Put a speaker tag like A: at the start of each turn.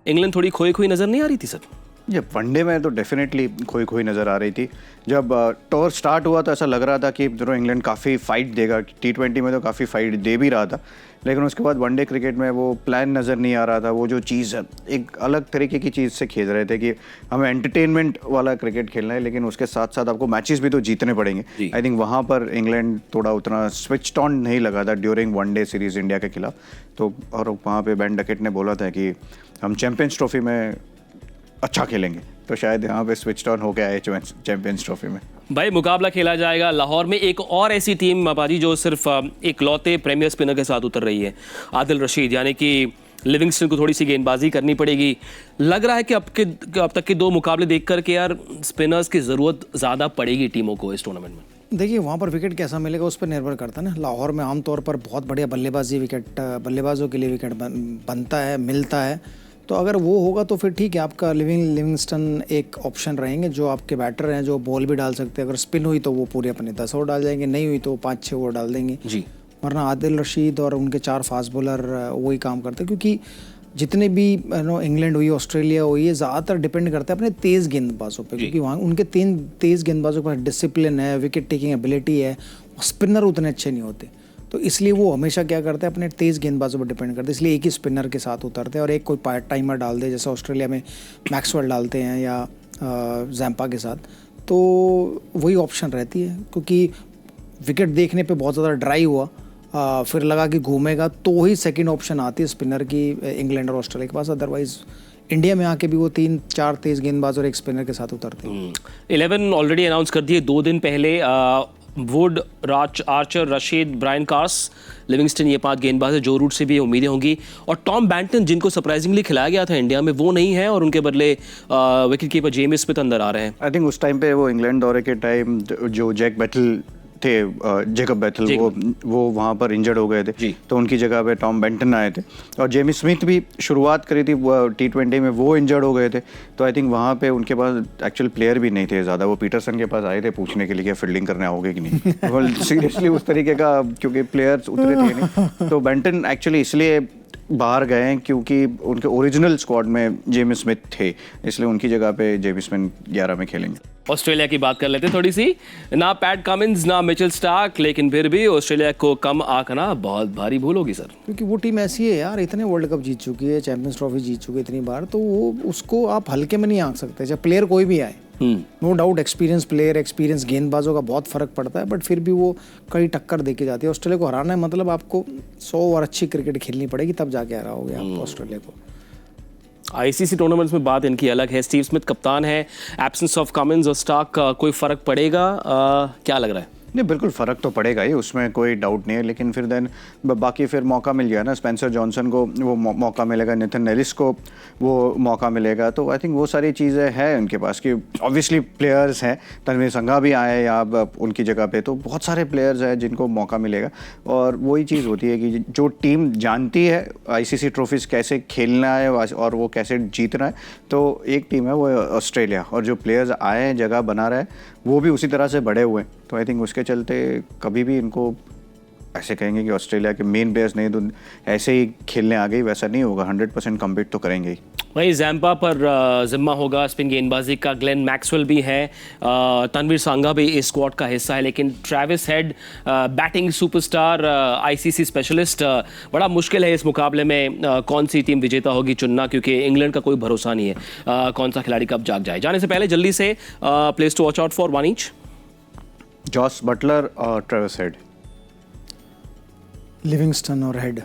A: England थोड़ी खोई खोई नज़र नहीं आ रही थी सर?
B: ये वनडे में तो डेफिनेटली खोई खोई नज़र आ रही थी। जब टूर स्टार्ट हुआ तो ऐसा लग रहा था कि जो इंग्लैंड काफ़ी फाइट देगा, T20 में तो काफ़ी फाइट दे भी रहा था, लेकिन उसके बाद वनडे क्रिकेट में वो प्लान नज़र नहीं आ रहा था। वो जो चीज़ है, एक अलग तरीके की चीज़ से खेल रहे थे कि हमें एंटरटेनमेंट वाला क्रिकेट खेलना है, लेकिन उसके साथ साथ आपको मैचेस भी तो जीतने पड़ेंगे। आई थिंक वहाँ पर इंग्लैंड थोड़ा उतना स्विच ऑन नहीं लगा था ड्यूरिंग वनडे सीरीज़ इंडिया के खिलाफ। तो और वहाँ पर बेन डकेट ने बोला था कि हम चैम्पियंस ट्रॉफी में अच्छा खेलेंगे, तो शायद यहाँ पे स्विच ऑन हो गया है चैंपियंस ट्रॉफी में।
A: भाई मुकाबला खेला जाएगा लाहौर में एक और ऐसी टीम बाजी जो सिर्फ एक लौते प्रीमियर स्पिनर के साथ उतर रही है, आदिल रशीद, यानी कि लिविंगस्टन को थोड़ी सी गेंदबाजी करनी पड़ेगी। लग रहा है कि अब तक के 2 मुकाबले देख कर के यार स्पिनर्स की ज़रूरत ज़्यादा पड़ेगी टीमों को इस टूर्नामेंट में।
C: देखिए वहाँ पर विकेट कैसा मिलेगा उस पर निर्भर करता है ना। लाहौर में आमतौर पर बहुत बढ़िया बल्लेबाजों के लिए विकेट बनता है, मिलता है, तो अगर वो होगा तो फिर ठीक है, आपका लिविंगस्टन एक ऑप्शन रहेंगे जो आपके बैटर हैं, जो बॉल भी डाल सकते हैं। अगर स्पिन हुई तो वो पूरे अपने 10 ओवर डाल जाएंगे, नहीं हुई तो 5-6 ओवर डाल देंगे जी। वरना आदिल रशीद और उनके 4 फास्ट बॉलर वही काम करते हैं, क्योंकि जितने भी इंग्लैंड हुई, ऑस्ट्रेलिया हुई, ये ज़्यादातर डिपेंड करता है अपने तेज़ गेंदबाजों पे, क्योंकि वहाँ उनके तेज़ गेंदबाजों के पास डिसिप्लिन है, विकेट टेकिंग एबिलिटी है, स्पिनर उतने अच्छे नहीं होते, तो इसलिए वो हमेशा क्या करते हैं, अपने तेज़ गेंदबाजों पर डिपेंड करते हैं। इसलिए एक ही स्पिनर के साथ उतरते हैं और एक कोई पार्ट टाइमर डाल दे, जैसे ऑस्ट्रेलिया में मैक्सवेल डालते हैं या जैम्पा के साथ, तो वही ऑप्शन रहती है। क्योंकि विकेट देखने पे बहुत ज़्यादा ड्राई हुआ, फिर लगा कि घूमेगा, तो ही सेकंड ऑप्शन आती है स्पिनर की इंग्लैंड और ऑस्ट्रेलिया के पास। अदरवाइज इंडिया में आके भी वो 3-4 तेज़ गेंदबाज और एक स्पिनर के साथ उतरते हैं।
A: 11 ऑलरेडी अनाउंस कर दिए 2 दिन पहले। Wood, Archer, Rashid, Brydon Carse, Livingstone, ये 5 गेंदबाज है। जो रूट से भी उम्मीदें होंगी। और टॉम बैंटन, जिनको सरप्राइजिंगली खिलाया गया था इंडिया में, वो नहीं है और उनके बदले विकेट कीपर जेमी स्मिथ अंदर आ रहे हैं।
B: आई थिंक उस टाइम पे वो इंग्लैंड दौरे के टाइम जो जेकब बैटल वो वहाँ पर इंजर्ड हो गए थे, तो उनकी जगह पे टॉम बेंटन आए थे। और जेमी स्मिथ भी शुरुआत करी थी T20 में, वो इंजर्ड हो गए थे, तो आई थिंक वहाँ पे उनके पास एक्चुअल प्लेयर भी नहीं थे ज़्यादा। वो पीटरसन के पास आए थे पूछने के लिए कि फील्डिंग करने आओगे कि नहीं। सीरियसली उस तरीके का, क्योंकि प्लेयर्स उतरे थे नहीं, तो बेंटन एक्चुअली इसलिए बाहर गए क्योंकि उनके ओरिजिनल स्क्वाड में जेमी स्मिथ थे, इसलिए उनकी जगह पे जेमी स्मिथ 11 में खेलेंगे।
A: ऑस्ट्रेलिया की बात कर लेते हैं थोड़ी सी। ना पैट कमिंस, ना मिचेल स्टार्क, लेकिन फिर भी ऑस्ट्रेलिया को कम आंकना बहुत भारी भूल होगी सर,
C: क्योंकि वो टीम ऐसी है यार, इतने वर्ल्ड कप जीत चुकी है, चैंपियंस ट्रॉफी जीत चुकी है इतनी बार, तो वो उसको आप हल्के में नहीं आंक सकते, चाहे प्लेयर कोई भी आए। No doubt experience player, experience गेंदबाजों का बहुत फर्क पड़ता है, बट फिर भी वो कड़ी टक्कर देके जाती है। ऑस्ट्रेलिया को हराना है मतलब आपको 100 ओवर अच्छी क्रिकेट खेलनी पड़ेगी, तब जाके हराओगे आप ऑस्ट्रेलिया को।
A: आईसीसी टूर्नामेंट्स में बात इनकी अलग है। स्टीव स्मिथ कप्तान है, एब्सेंस ऑफ कमिंस और स्टार्क कोई फर्क पड़ेगा? क्या लग रहा है?
B: नहीं, बिल्कुल फ़र्क तो पड़ेगा ही, उसमें कोई डाउट नहीं है, लेकिन फिर देन बाकी फिर मौका मिल गया ना, स्पेंसर जॉनसन को वो मौका मिलेगा, नेथन एलिस को वो मौका मिलेगा, तो आई थिंक वो सारी चीज़ें हैं उनके पास कि ऑब्वियसली प्लेयर्स हैं। तनवीर संघा भी आए या उनकी जगह पे, तो बहुत सारे प्लेयर्स हैं जिनको मौका मिलेगा। और वही चीज़ होती है कि जो टीम जानती है ICC ट्रॉफीज़ कैसे खेलना है और वो कैसे जीतना है, तो एक टीम है वो ऑस्ट्रेलिया, और जो प्लेयर्स आए हैं, जगह बना रहे हैं, वो भी उसी तरह से बड़े हुए हैं, तो आई थिंक उसके चलते कभी भी इनको ऐसे कहेंगे कि ऑस्ट्रेलिया के मेन प्लेयर्स नहीं तो ऐसे ही खेलने आ गई, वैसा नहीं होगा। 100% कम्पीट तो करेंगे ही।
A: वही जैम्पा पर जिम्मा होगा स्पिन गेंदबाजी का। ग्लेन मैक्सवेल भी है, तनवीर सांगा भी इस स्क्वाड का हिस्सा है, लेकिन Travis head batting superstar, ICC specialist, बड़ा मुश्किल है इस मुकाबले में कौन सी टीम विजेता होगी चुनना, क्योंकि इंग्लैंड का कोई भरोसा नहीं है कौन सा खिलाड़ी कब जाग जाए। जाने से पहले जल्दी से place to watch out for one each.
B: Jos Buttler और ट्रेविस हेड।
C: लिविंगस्टन और हेड।